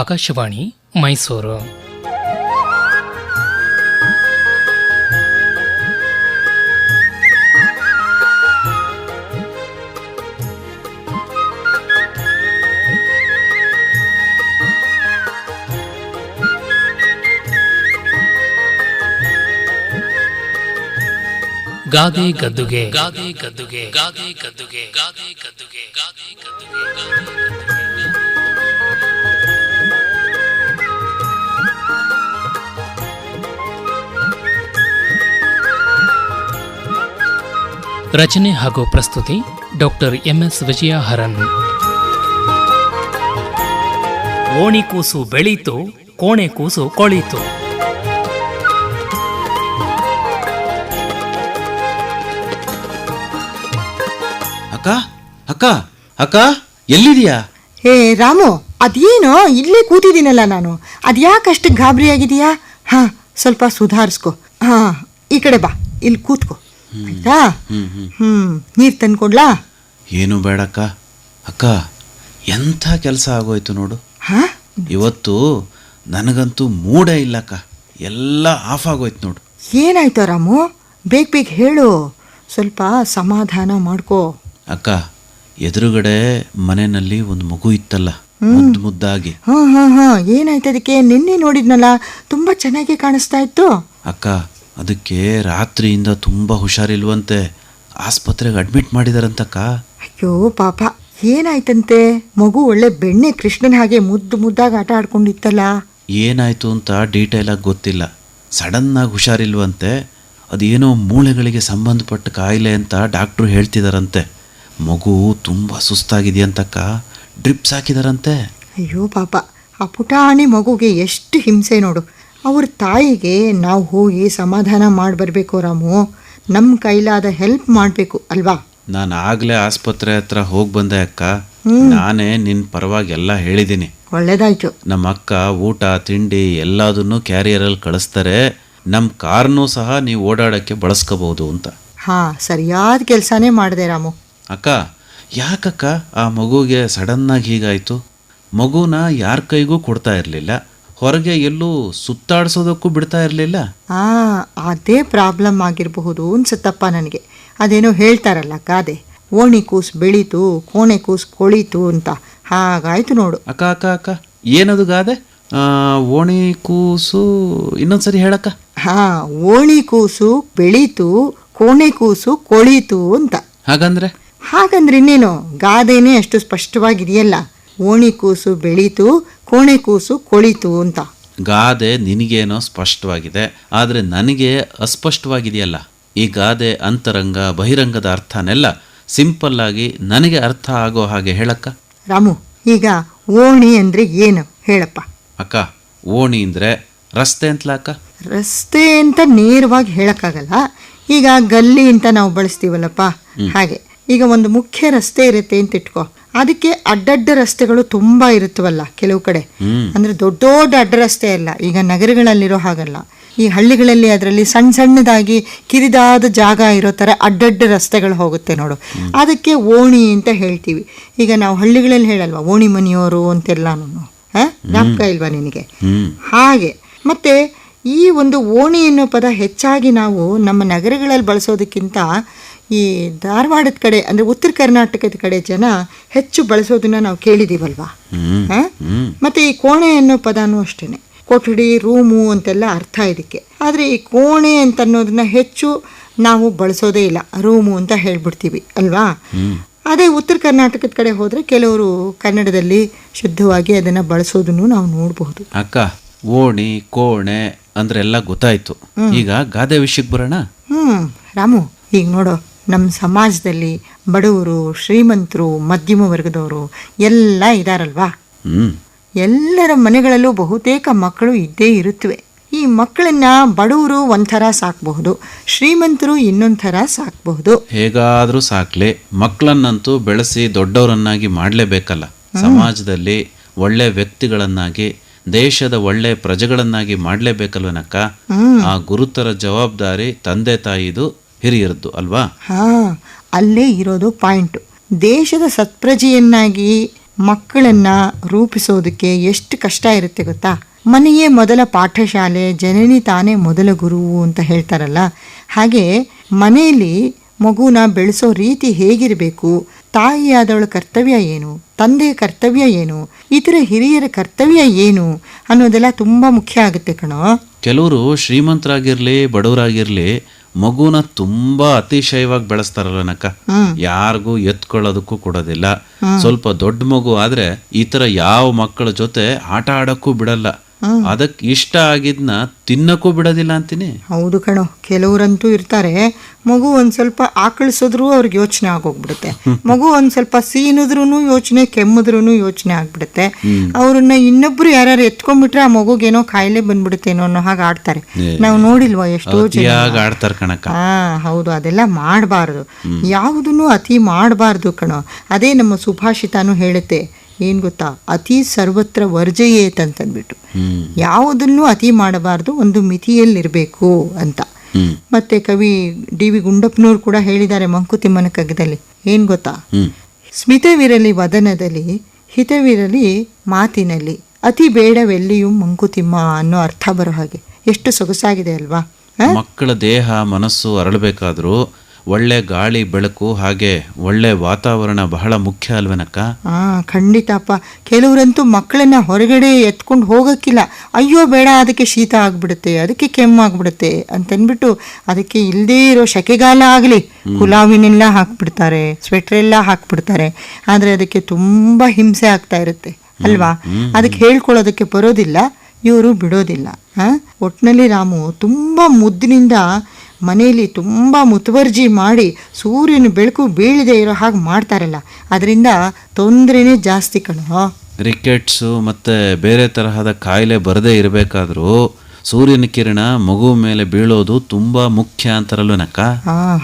ಆಕಾಶವಾಣಿ ಮೈಸೂರು. ಗಾದೆ ಗದ್ದುಗೆ ಗಾದೆ ಗದ್ದುಗೆ ಗಾದೆ ಗದ್ದುಗೆ ಗಾದೆ ಗದ್ದುಗೆ ಗಾದೆ ಗದ್ದುಗೆ. ರಚನೆ ಹಾಗೂ ಪ್ರಸ್ತುತಿ ಡಾಕ್ಟರ್ MS ವಿಜಯ ಹರನ್. ಓಣಿ ಕೂಸು ಬೆಳೀತು, ಕೋಣೆ ಕೂಸು ಕೊಳೀತು. ಅಕ್ಕ ಅಕ್ಕ ಅಕ್ಕ ಎಲ್ಲಿದೀಯಾ? ಹೇ ರಾಮು, ಅದೇನೋ ಇಲ್ಲೇ ಕೂತಿದ್ದೀನಲ್ಲ ನಾನು. ಅದ್ಯಾಕಷ್ಟು ಗಾಬರಿ ಆಗಿದೀಯಾ? ಹಾ, ಸ್ವಲ್ಪ ಸುಧಾರಿಸ್ಕೊ. ಹಾ, ಈ ಕಡೆ ಬಾ, ಇಲ್ಲಿ ಕೂತ್ಕೋ ಆಯ್ತಾ? ನೀರು ತಂದ್ಕೊಡ್ಲಾ? ಏನು ಬೇಡಕ್ಕ. ಅಕ್ಕ, ಎಂಥ ಕೆಲಸ ಆಗೋಯ್ತು ನೋಡು. ಹಾ, ಇವತ್ತು ನನಗಂತೂ ಮೂಡೇ ಇಲ್ಲಕ್ಕ. ಎಲ್ಲ ಆಫ್ ಆಗೋಯ್ತು ನೋಡು. ಏನಾಯ್ತು ರಾಮು? ಬೇಗ ಬೇಗ ಹೇಳು, ಸ್ವಲ್ಪ ಸಮಾಧಾನ ಮಾಡ್ಕೋ. ಅಕ್ಕ, ಎದುರುಗಡೆ ಮನೆಯಲ್ಲಿ ಒಂದು ಮಗು ಇತ್ತಲ್ಲ, ಮುದ್ದು ಮುದ್ದಾಗಿ. ಹಾ ಹಾ ಹಾ, ಏನಾಯ್ತು ಅದಕ್ಕೆ? ನಿನ್ನೆ ನೋಡಿದ್ನಲ್ಲ, ತುಂಬಾ ಚೆನ್ನಾಗಿ ಕಾಣಿಸ್ತಾ ಇತ್ತು. ಅಕ್ಕ, ಅದಕ್ಕೆ ರಾತ್ರಿಯಿಂದ ತುಂಬಾ ಹುಷಾರಿಲ್ವಂತೆ, ಆಸ್ಪತ್ರೆಗೆ ಅಡ್ಮಿಟ್ ಮಾಡಿದಾರಂತಕ್ಕ. ಅಯ್ಯೋ ಪಾಪ, ಏನಾಯ್ತಂತೆ? ಮಗು ಒಳ್ಳೆ ಬೆಣ್ಣೆ ಕೃಷ್ಣನ ಹಾಗೆ ಮುದ್ದು ಮುದ್ದಾಗಿ ಆಟ ಆಡ್ಕೊಂಡಿತ್ತಲ್ಲ. ಏನಾಯ್ತು ಅಂತ ಡೀಟೇಲ್ ಆಗಿ ಗೊತ್ತಿಲ್ಲ. ಸಡನ್ ಆಗಿ ಹುಷಾರಿಲ್ವಂತೆ. ಅದೇನೋ ಮೂಳೆಗಳಿಗೆ ಸಂಬಂಧಪಟ್ಟ ಕಾಯಿಲೆ ಅಂತ ಡಾಕ್ಟ್ರು ಹೇಳ್ತಿದಾರಂತೆ. ಮಗು ತುಂಬ ಸುಸ್ತಾಗಿದೆಯಂತಕ್ಕ. ಡ್ರಿಪ್ಸ್ ಹಾಕಿದಾರಂತೆ. ಅಯ್ಯೋ ಪಾಪ, ಆ ಪುಟಾಣಿ ಮಗುಗೆ ಎಷ್ಟು ಹಿಂಸೆ ನೋಡು. ಅವ್ರ ತಾಯಿಗೆ ನಾವು ಹೋಗಿ ಸಮಾಧಾನ ಮಾಡಿ ಬರಬೇಕು ರಾಮು. ನಮ್ಮ ಕೈಲಾದ ಹೆಲ್ಪ್ ಮಾಡಬೇಕು ಅಲ್ವಾ? ನಾನು ಆಗಲೇ ಆಸ್ಪತ್ರೆ ಹತ್ರ ಹೋಗಿ ಬಂದೆ ಅಕ್ಕ. ನಾನೇ ನಿನ್ನ ಪರವಾಗಿ ಎಲ್ಲ ಹೇಳಿದ್ದೀನಿ. ಒಳ್ಳೇದಾಯ್ತು. ನಮ್ಮ ಅಕ್ಕ ಊಟ ತಿಂಡಿ ಎಲ್ಲದನ್ನೂ ಕ್ಯಾರಿಯರಲ್ಲಿ ಕಳಿಸ್ತಾರೆ. ನಮ್ಮ ಕಾರ್ನೂ ಸಹ ನೀವು ಓಡಾಡೋಕ್ಕೆ ಬಳಸ್ಕೋಬಹುದು ಅಂತ. ಹಾಂ, ಸರಿಯಾದ ಕೆಲಸನೇ ಮಾಡಿದೆ ರಾಮು. ಅಕ್ಕ, ಯಾಕಕ್ಕ ಆ ಮಗುಗೆ ಸಡನ್ನಾಗಿ ಹೀಗಾಯಿತು? ಮಗುನ ಯಾರ ಕೈಗೂ ಕೊಡ್ತಾ ಇರಲಿಲ್ಲ, ಹೊರಗೆ ಎಲ್ಲೂ ಸುತ್ತಾಡಿಸೋದಕ್ಕೂ ಬಿಡ್ತಾ ಇರಲಿಲ್ಲ. ಅದೇ ಪ್ರಾಬ್ಲಮ್ ಆಗಿರಬಹುದು ಅನ್ಸುತ್ತಪ್ಪ ನನಗೆ. ಅದೇನೋ ಹೇಳ್ತಾರಲ್ಲ ಗಾದೆ, ಓಣಿ ಕೂಸು ಬೆಳೀತು, ಕೋಣೆ ಕೂಸು ಕೊಳೀತು ಅಂತ. ಹಾಗಾಯ್ತು ನೋಡು. ಅಕ್ಕ ಅಕ್ಕ ಅಕ್ಕ, ಏನದು ಗಾದೆ? ಓಣಿ ಕೂಸು ಇನ್ನೊಂದ್ಸರಿ ಹೇಳಕ್ಕ. ಓಣಿ ಕೂಸು ಬೆಳೀತು, ಕೋಣೆ ಕೂಸು ಕೊಳೀತು ಅಂತ. ಹಾಗಂದ್ರೆ ಇನ್ನೇನು, ಗಾದೆನೇ ಅಷ್ಟು ಸ್ಪಷ್ಟವಾಗಿದೆಯಲ್ಲ. ಓಣಿ ಕೂಸು ಬೆಳೀತು, ಕೋಣೆ ಕೂಸು ಕೊಳೀತು ಅಂತ. ಗಾದೆ ನಿನಗೇನೋ ಸ್ಪಷ್ಟವಾಗಿದೆ, ಆದರೆ ನನಗೆ ಅಸ್ಪಷ್ಟವಾಗಿದೆಯಲ್ಲ. ಈ ಗಾದೆ ಅಂತರಂಗ ಬಹಿರಂಗದ ಅರ್ಥನೆಲ್ಲ ಸಿಂಪಲ್ ಆಗಿ ನನಗೆ ಅರ್ಥ ಆಗೋ ಹಾಗೆ ಹೇಳಕ್ಕ. ರಾಮು, ಈಗ ಓಣಿ ಅಂದ್ರೆ ಏನು ಹೇಳಪ್ಪ. ಅಕ್ಕ, ಓಣಿ ಅಂದ್ರೆ ರಸ್ತೆ ಅಂತಲ ಅಕ್ಕ. ರಸ್ತೆ ಅಂತ ನೇರವಾಗಿ ಹೇಳಕ್ಕಾಗಲ್ಲ. ಈಗ ಗಲ್ಲಿ ಅಂತ ನಾವು ಬಳಸ್ತೀವಲ್ಲಪ್ಪ, ಹಾಗೆ. ಈಗ ಒಂದು ಮುಖ್ಯ ರಸ್ತೆ ಇರುತ್ತೆ ಅಂತ ಇಟ್ಕೋ, ಅದಕ್ಕೆ ಅಡ್ಡಡ್ಡ ರಸ್ತೆಗಳು ತುಂಬಾ ಇರುತ್ತವಲ್ಲ ಕೆಲವು ಕಡೆ. ಅಂದ್ರೆ ದೊಡ್ಡ ದೊಡ್ಡ ಅಡ್ಡ ರಸ್ತೆ ಅಲ್ಲ, ಈಗ ನಗರಗಳಲ್ಲಿರೋ ಹಾಗಲ್ಲ. ಈ ಹಳ್ಳಿಗಳಲ್ಲಿ ಅದರಲ್ಲಿ ಸಣ್ಣ ಸಣ್ಣದಾಗಿ ಕಿರಿದಾದ ಜಾಗ ಇರೋ ತರ ಅಡ್ಡಡ್ಡ ರಸ್ತೆಗಳು ಹೋಗುತ್ತೆ ನೋಡು, ಅದಕ್ಕೆ ಓಣಿ ಅಂತ ಹೇಳ್ತೀವಿ. ಈಗ ನಾವು ಹಳ್ಳಿಗಳಲ್ಲಿ ಹೇಳಲ್ವಾ ಓಣಿ ಮನೆಯವರು ಅಂತೆಲ್ಲಾನು, ಜ್ಞಾಪಕ ಇಲ್ವಾ ನಿನಗೆ? ಹಾಗೆ. ಮತ್ತೆ ಈ ಒಂದು ಓಣಿ ಅನ್ನೋ ಪದ ಹೆಚ್ಚಾಗಿ ನಾವು ನಮ್ಮ ನಗರಗಳಲ್ಲಿ ಬಳಸೋದಕ್ಕಿಂತ ಈ ಧಾರವಾಡದ ಕಡೆ ಅಂದ್ರೆ ಉತ್ತರ ಕರ್ನಾಟಕದ ಕಡೆ ಜನ ಹೆಚ್ಚು ಬಳಸೋದನ್ನ ನಾವು ಕೇಳಿದೀವಲ್ವಾ. ಮತ್ತೆ ಈ ಕೋಣೆ ಅನ್ನೋ ಪದನೂ ಅಷ್ಟೇನೆ, ಕೊಠಡಿ ರೂಮು ಅಂತೆಲ್ಲ ಅರ್ಥ ಇದಕ್ಕೆ. ಆದ್ರೆ ಈ ಕೋಣೆ ಅಂತ ಅನ್ನೋದನ್ನ ಹೆಚ್ಚು ನಾವು ಬಳಸೋದೇ ಇಲ್ಲ, ರೂಮು ಅಂತ ಹೇಳ್ಬಿಡ್ತೀವಿ ಅಲ್ವಾ. ಅದೇ ಉತ್ತರ ಕರ್ನಾಟಕದ ಕಡೆ ಹೋದ್ರೆ ಕೆಲವರು ಕನ್ನಡದಲ್ಲಿ ಶುದ್ಧವಾಗಿ ಅದನ್ನ ಬಳಸೋದನ್ನು ನಾವು ನೋಡಬಹುದು. ಅಕ್ಕ, ಓಣಿ ಕೋಣೆ ಅಂದ್ರೆ ಎಲ್ಲ ಗೊತ್ತಾಯ್ತು. ಈಗ ಗಾದೆ ವಿಷಯಕ್ಕೆ ಬರೋಣ. ರಾಮು, ಈಗ ನೋಡೋ, ನಮ್ಮ ಸಮಾಜದಲ್ಲಿ ಬಡವರು, ಶ್ರೀಮಂತರು, ಮಧ್ಯಮ ವರ್ಗದವರು ಎಲ್ಲ ಇದಾರಲ್ವಾ. ಎಲ್ಲರ ಮನೆಗಳಲ್ಲೂ ಬಹುತೇಕ ಮಕ್ಕಳು ಇದ್ದೇ ಇರುತ್ತವೆ. ಈ ಮಕ್ಕಳನ್ನ ಬಡವರು ಒಂಥರ ಸಾಕಬಹುದು, ಶ್ರೀಮಂತರು ಇನ್ನೊಂದ್ ಥರ ಸಾಕಬಹುದು. ಹೇಗಾದ್ರೂ ಸಾಕ್ಲಿ, ಮಕ್ಕಳನ್ನಂತೂ ಬೆಳೆಸಿ ದೊಡ್ಡವರನ್ನಾಗಿ ಮಾಡಲೇಬೇಕಲ್ಲ. ಸಮಾಜದಲ್ಲಿ ಒಳ್ಳೆ ವ್ಯಕ್ತಿಗಳನ್ನಾಗಿ, ದೇಶದ ಒಳ್ಳೆ ಪ್ರಜೆಗಳನ್ನಾಗಿ ಮಾಡಲೇಬೇಕಲ್ವನಕ್ಕ. ಆ ಗುರುತರ ಜವಾಬ್ದಾರಿ ತಂದೆ ತಾಯಿದು, ಹಿರಿಯರದ್ದು ಅಲ್ವಾ. ಅಲ್ಲೇ ಇರೋದು ಪಾಯಿಂಟು. ದೇಶದ ಸತ್ಪ್ರಜೆಯನ್ನಾಗಿ ಮಕ್ಕಳನ್ನ ರೂಪಿಸೋದಕ್ಕೆ ಎಷ್ಟು ಕಷ್ಟ ಇರುತ್ತೆ ಗೊತ್ತಾ. ಮನೆಯೇ ಮೊದಲ ಪಾಠಶಾಲೆ, ಜನನಿ ತಾನೇ ಮೊದಲ ಗುರುವು ಅಂತ ಹೇಳ್ತಾರಲ್ಲ, ಹಾಗೆ ಮನೆಯಲ್ಲಿ ಮಗುನ ಬೆಳೆಸೋ ರೀತಿ ಹೇಗಿರಬೇಕು, ತಾಯಿಯಾದವಳ ಕರ್ತವ್ಯ ಏನು, ತಂದೆಯ ಕರ್ತವ್ಯ ಏನು, ಇತರ ಹಿರಿಯರ ಕರ್ತವ್ಯ ಏನು ಅನ್ನೋದೆಲ್ಲ ತುಂಬ ಮುಖ್ಯ ಆಗುತ್ತೆ ಕಣೋ. ಕೆಲವರು ಶ್ರೀಮಂತರಾಗಿರ್ಲಿ ಬಡವರಾಗಿರ್ಲಿ ಮಗುನ ತುಂಬಾ ಅತಿಶಯವಾಗಿ ಬೆಳೆಸ್ತಾರಲ್ಲ ನಕ್ಕ, ಯಾರಿಗೂ ಎತ್ಕೊಳ್ಳೋದಕ್ಕೂ ಕೊಡೋದಿಲ್ಲ. ಸ್ವಲ್ಪ ದೊಡ್ಡ ಮಗು ಆದ್ರೆ ಈ ತರ ಯಾವ ಮಕ್ಕಳ ಜೊತೆ ಆಟ ಆಡಕ್ಕೂ ಬಿಡಲ್ಲ, ಅದಕ್ಕೆ ಇಷ್ಟ ಆಗಿದ್ನ ತಿನ್ನಕ್ಕೂ ಬಿಡೋದಿಲ್ಲ ಅಂತೀನಿ. ಹೌದು ಕಣೋ, ಕೆಲವರಂತೂ ಇರ್ತಾರೆ, ಮಗು ಒಂದ್ ಸ್ವಲ್ಪ ಆಕಳಿಸಿದ್ರು ಅವ್ರಿಗೆ ಯೋಚನೆ ಆಗೋಗ್ಬಿಡುತ್ತೆ, ಮಗು ಒಂದ್ ಸ್ವಲ್ಪ ಸೀನಿದ್ರು ಯೋಚನೆ, ಕೆಮ್ಮಿದ್ರು ಯೋಚನೆ ಆಗ್ಬಿಡುತ್ತೆ. ಅವ್ರನ್ನ ಇನ್ನೊಬ್ರು ಯಾರು ಎತ್ಕೊಂಡ್ಬಿಟ್ರೆ ಆ ಮಗುಗೇನೋ ಕಾಯಿಲೆ ಬಂದ್ಬಿಡುತ್ತೇನೋ ಅನ್ನೋ ಹಾಗೆ ಆಡ್ತಾರೆ. ನಾವು ನೋಡಿಲ್ವಾ ಎಷ್ಟೋ ಜನ ಆಡ್ತಾರೆ ಕಣಕ್ಕ. ಹೌದು, ಅದೆಲ್ಲ ಮಾಡಬಾರ್ದು, ಯಾವುದನ್ನು ಅತಿ ಮಾಡಬಾರ್ದು ಕಣೋ. ಅದೇ ನಮ್ಮ ಸುಭಾಷಿತಾನು ಹೇಳುತ್ತೆ, ಏನ್ ಗೊತ್ತಾ, ಅತಿ ಸರ್ವತ್ರ ವರ್ಜಯೇತ್ ಅಂತಂದ್ಬಿಟ್ಟು, ಯಾವುದನ್ನು ಅತಿ ಮಾಡಬಾರ್ದು, ಒಂದು ಮಿತಿಯಲ್ಲಿರಬೇಕು ಅಂತ. ಮತ್ತೆ ಕವಿ ಡಿ.ವಿ. ಗುಂಡಪ್ಪನವ್ರು ಕೂಡ ಹೇಳಿದ್ದಾರೆ ಮಂಕುತಿಮ್ಮನ ಕಗ್ಗದಲ್ಲಿ, ಏನ್ ಗೊತ್ತಾ, ಸ್ಮಿತವಿರಲಿ ವದನದಲ್ಲಿ, ಹಿತವಿರಲಿ ಮಾತಿನಲ್ಲಿ, ಅತಿ ಬೇಡವೆಲ್ಲಿಯೂ ಮಂಕುತಿಮ್ಮ ಅನ್ನೋ ಅರ್ಥ ಬರೋ ಹಾಗೆ. ಎಷ್ಟು ಸೊಗಸಾಗಿದೆ ಅಲ್ವಾ. ಮಕ್ಕಳ ದೇಹ ಮನಸ್ಸು ಅರಳಬೇಕಾದ್ರೂ ಒಳ್ಳೆ ಗಾಳಿ ಬೆಳಕು ಹಾಗೆ ಒಳ್ಳೆ ವಾತಾವರಣ ಬಹಳ ಮುಖ್ಯ ಅಲ್ವೇನಕ್ಕ. ಖಂಡಿತಪ್ಪ. ಕೆಲವರಂತೂ ಮಕ್ಕಳನ್ನ ಹೊರಗಡೆ ಎತ್ಕೊಂಡು ಹೋಗಕ್ಕಿಲ್ಲ, ಅಯ್ಯೋ ಬೇಡ ಅದಕ್ಕೆ ಶೀತ ಆಗ್ಬಿಡುತ್ತೆ, ಅದಕ್ಕೆ ಕೆಮ್ಮಾಗ್ಬಿಡುತ್ತೆ ಅಂತನ್ಬಿಟ್ಟು ಅದಕ್ಕೆ ಇಲ್ಲದೇ ಇರೋ ಸೆಕೆಗಾಲ ಆಗಲಿ ಕುಲಾವಿನೆಲ್ಲ ಹಾಕ್ಬಿಡ್ತಾರೆ, ಸ್ವೆಟರ್ ಎಲ್ಲ ಹಾಕ್ಬಿಡ್ತಾರೆ. ಆದರೆ ಅದಕ್ಕೆ ತುಂಬ ಹಿಂಸೆ ಆಗ್ತಾ ಇರುತ್ತೆ ಅಲ್ವಾ. ಅದಕ್ಕೆ ಹೇಳ್ಕೊಳ್ಳೋದಕ್ಕೆ ಬರೋದಿಲ್ಲ, ಇವರು ಬಿಡೋದಿಲ್ಲ. ಒಟ್ಟಿನಲ್ಲಿ ರಾಮು ತುಂಬ ಮುದ್ದಿನಿಂದ ಮನೆಯಲ್ಲಿ ತುಂಬ ಮುತುವರ್ಜಿ ಮಾಡಿ ಸೂರ್ಯನ ಬೆಳಕು ಬೀಳದೆ ಇರೋ ಹಾಗೆ ಮಾಡ್ತಾರಲ್ಲ, ಅದರಿಂದ ತೊಂದರೆನೇ ಜಾಸ್ತಿ ಕಣೋ. ರಿಕೆಟ್ಸು ಮತ್ತು ಬೇರೆ ತರಹದ ಕಾಯಿಲೆ ಬರದೇ ಇರಬೇಕಾದ್ರೂ ಸೂರ್ಯನ ಕಿರಣ ಮಗು ಮೇಲೆ ಬೀಳೋದು ತುಂಬ ಮುಖ್ಯ ಅಂತಾರಲ್ವನಕ್ಕ.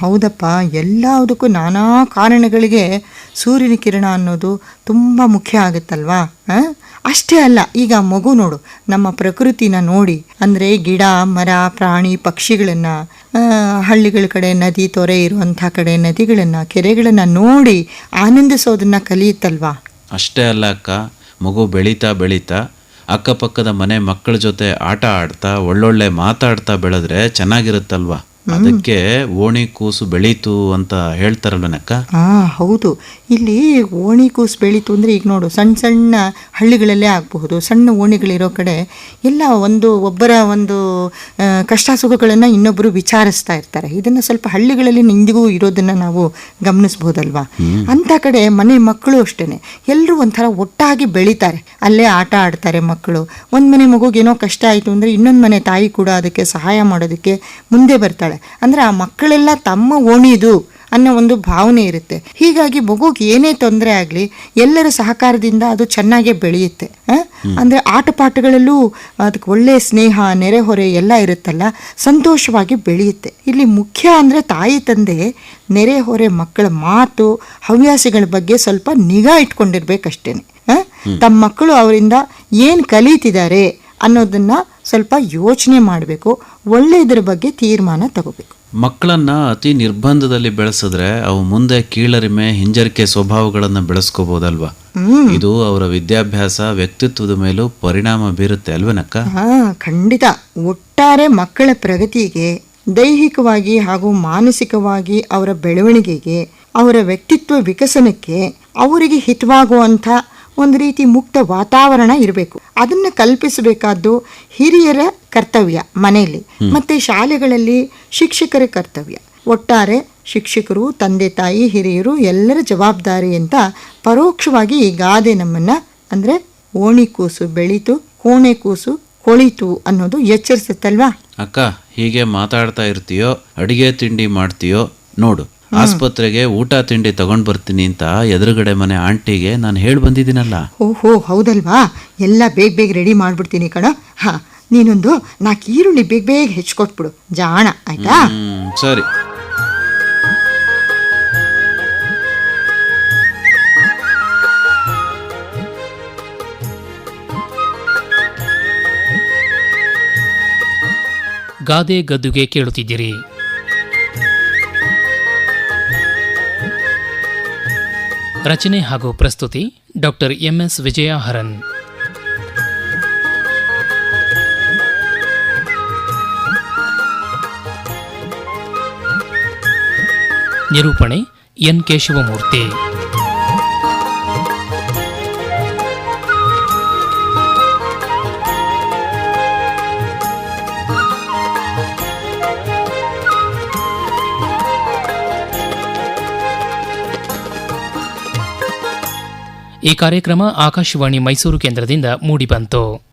ಹೌದಪ್ಪ, ಎಲ್ಲದಕ್ಕೂ ನಾನಾ ಕಾರಣಗಳಿಗೆ ಸೂರ್ಯನ ಕಿರಣ ಅನ್ನೋದು ತುಂಬ ಮುಖ್ಯ ಆಗುತ್ತಲ್ವಾ. ಅಷ್ಟೇ ಅಲ್ಲ, ಈಗ ಮಗು ನೋಡು, ನಮ್ಮ ಪ್ರಕೃತಿನ ನೋಡಿ, ಅಂದರೆ ಗಿಡ ಮರ ಪ್ರಾಣಿ ಪಕ್ಷಿಗಳನ್ನು, ಹಳ್ಳಿಗಳ ಕಡೆ ನದಿ ತೊರೆ ಇರುವಂಥ ಕಡೆ ನದಿಗಳನ್ನು ಕೆರೆಗಳನ್ನು ನೋಡಿ ಆನಂದಿಸೋದನ್ನ ಕಲಿಯುತ್ತಲ್ವಾ. ಅಷ್ಟೇ ಅಲ್ಲ ಅಕ್ಕ, ಮಗು ಬೆಳೀತಾ ಬೆಳೀತಾ ಅಕ್ಕಪಕ್ಕದ ಮನೆ ಮಕ್ಕಳ ಜೊತೆ ಆಟ ಆಡ್ತಾ ಒಳ್ಳೊಳ್ಳೆ ಮಾತಾಡ್ತಾ ಬೆಳೆದ್ರೆ ಚೆನ್ನಾಗಿರುತ್ತಲ್ವಾ. ಅದಕ್ಕೆ ಓಣಿ ಕೂಸು ಬೆಳೀತು ಅಂತ ಹೇಳ್ತಾರಲ್ವನಕ್ಕ. ಹೌದು, ಇಲ್ಲಿ ಓಣಿ ಕೂಸು ಬೆಳೀತು ಅಂದರೆ ಈಗ ನೋಡು, ಸಣ್ಣ ಸಣ್ಣ ಹಳ್ಳಿಗಳಲ್ಲೇ ಆಗಬಹುದು, ಸಣ್ಣ ಓಣಿಗಳಿರೋ ಕಡೆ ಎಲ್ಲ ಒಬ್ಬರ ಒಂದು ಕಷ್ಟ ಸುಖಗಳನ್ನು ಇನ್ನೊಬ್ಬರು ವಿಚಾರಿಸ್ತಾ ಇರ್ತಾರೆ. ಇದನ್ನು ಸ್ವಲ್ಪ ಹಳ್ಳಿಗಳಲ್ಲಿ ಇಂದಿಗೂ ಇರೋದನ್ನು ನಾವು ಗಮನಿಸ್ಬೋದಲ್ವಾ. ಅಂಥ ಕಡೆ ಮನೆ ಮಕ್ಕಳು ಅಷ್ಟೇ, ಎಲ್ಲರೂ ಒಂಥರ ಒಟ್ಟಾಗಿ ಬೆಳೀತಾರೆ, ಅಲ್ಲೇ ಆಟ ಆಡ್ತಾರೆ ಮಕ್ಕಳು. ಒಂದು ಮನೆ ಮಗುಗೇನೋ ಕಷ್ಟ ಆಯಿತು ಅಂದರೆ ಇನ್ನೊಂದು ಮನೆ ತಾಯಿ ಕೂಡ ಅದಕ್ಕೆ ಸಹಾಯ ಮಾಡೋದಕ್ಕೆ ಮುಂದೆ ಬರ್ತಾಳೆ. ಅಂದರೆ ಆ ಮಕ್ಕಳೆಲ್ಲ ತಮ್ಮ ಓಣಿದು ಅನ್ನೋ ಒಂದು ಭಾವನೆ ಇರುತ್ತೆ. ಹೀಗಾಗಿ ಮಗುಗೆ ಏನೇ ತೊಂದರೆ ಆಗಲಿ ಎಲ್ಲರ ಸಹಕಾರದಿಂದ ಅದು ಚೆನ್ನಾಗೇ ಬೆಳೆಯುತ್ತೆ. ಅಂದರೆ ಆಟ ಪಾಠಗಳಲ್ಲೂ ಅದಕ್ಕೆ ಒಳ್ಳೆಯ ಸ್ನೇಹ ನೆರೆಹೊರೆ ಎಲ್ಲ ಇರುತ್ತಲ್ಲ, ಸಂತೋಷವಾಗಿ ಬೆಳೆಯುತ್ತೆ. ಇಲ್ಲಿ ಮುಖ್ಯ ಅಂದರೆ ತಾಯಿ ತಂದೆ ನೆರೆಹೊರೆ ಮಕ್ಕಳ ಮಾತು ಹವ್ಯಾಸಗಳ ಬಗ್ಗೆ ಸ್ವಲ್ಪ ನಿಗಾ ಇಟ್ಕೊಂಡಿರ್ಬೇಕಷ್ಟೇ. ತಮ್ಮ ಮಕ್ಕಳು ಅವರಿಂದ ಏನು ಕಲಿತಿದ್ದಾರೆ ಅನ್ನೋದನ್ನ ಸ್ವಲ್ಪ ಯೋಚನೆ ಮಾಡಬೇಕು, ಒಳ್ಳೆಯದ್ರ ಬಗ್ಗೆ ತೀರ್ಮಾನ ತಗೋಬೇಕು. ಮಕ್ಕಳನ್ನ ಅತಿ ನಿರ್ಬಂಧದಲ್ಲಿ ಬೆಳೆಸಿದ್ರೆ ಅವು ಮುಂದೆ ಕೀಳರಿಮೆ ಹಿಂಜರಿಕೆ ಸ್ವಭಾವಗಳನ್ನು ಬೆಳೆಸ್ಕೋಬಹುದಲ್ವಾ. ಇದು ಅವರ ವಿದ್ಯಾಭ್ಯಾಸ ವ್ಯಕ್ತಿತ್ವದ ಮೇಲೂ ಪರಿಣಾಮ ಬೀರುತ್ತೆ ಅಲ್ವೇನಕ್ಕ. ಖಂಡಿತ. ಒಟ್ಟಾರೆ ಮಕ್ಕಳ ಪ್ರಗತಿಗೆ, ದೈಹಿಕವಾಗಿ ಹಾಗೂ ಮಾನಸಿಕವಾಗಿ ಅವರ ಬೆಳವಣಿಗೆಗೆ, ಅವರ ವ್ಯಕ್ತಿತ್ವ ವಿಕಸನಕ್ಕೆ ಅವರಿಗೆ ಹಿತವಾಗುವಂಥ ಒಂದು ರೀತಿ ಮುಕ್ತ ವಾತಾವರಣ ಇರಬೇಕು. ಅದನ್ನು ಕಲ್ಪಿಸಬೇಕಾದ್ದು ಹಿರಿಯರ ಕರ್ತವ್ಯ ಮನೆಯಲ್ಲಿ, ಮತ್ತು ಶಾಲೆಗಳಲ್ಲಿ ಶಿಕ್ಷಕರ ಕರ್ತವ್ಯ. ಒಟ್ಟಾರೆ ಶಿಕ್ಷಕರು, ತಂದೆ ತಾಯಿ, ಹಿರಿಯರು ಎಲ್ಲರ ಜವಾಬ್ದಾರಿ ಅಂತ ಪರೋಕ್ಷವಾಗಿ ಈ ಗಾದೆ ನಮ್ಮನ್ನು, ಅಂದರೆ ಓಣಿ ಕೂಸು ಬೆಳೀತು ಕೋಣೆ ಕೂಸು ಕೊಳಿತು ಅನ್ನೋದು ಎಚ್ಚರಿಸುತ್ತಲ್ವಾ. ಅಕ್ಕ, ಹೀಗೆ ಮಾತಾಡ್ತಾ ಇರ್ತೀಯೋ, ಅಡಿಗೆ ತಿಂಡಿ ಮಾಡ್ತೀಯೋ ನೋಡು, ಆಸ್ಪತ್ರೆಗೆ ಊಟ ತಿಂಡಿ ತಗೊಂಡ್ ಬರ್ತೀನಿ ಅಂತ ಎದುರುಗಡೆ ಮನೆ ಆಂಟಿಗೆ ನಾನು ಹೇಳಿ ಬಂದಿದ್ದೀನಲ್ಲ. ಓಹೋ, ಹೌದಲ್ವಾ. ಎಲ್ಲ ಬೇಗ ಬೇಗ ರೆಡಿ ಮಾಡ್ಬಿಡ್ತೀನಿ ಕಣ. ನೀನೊಂದು 4 ಈರುಳ್ಳಿ ಬೇಗ ಬೇಗ ಹೆಚ್ಚಿಕೊಟ್ಬಿಡು, ಜಾಣ ಆಯ್ತಾ. ಸರಿ. ಗಾದೆ ಗದ್ದುಗೆ ಕೇಳುತ್ತಿದ್ದೀರಿ. ರಚನೆ ಹಾಗೂ ಪ್ರಸ್ತುತಿ ಡಾಕ್ಟರ್ ಎಂಎಸ್ ವಿಜಯಹರನ್. ನಿರೂಪಣೆ ಎನ್ ಕೇಶವಮೂರ್ತಿ. ಈ ಕಾರ್ಯಕ್ರಮ ಆಕಾಶವಾಣಿ ಮೈಸೂರು ಕೇಂದ್ರದಿಂದ ಮೂಡಿಬಂತು.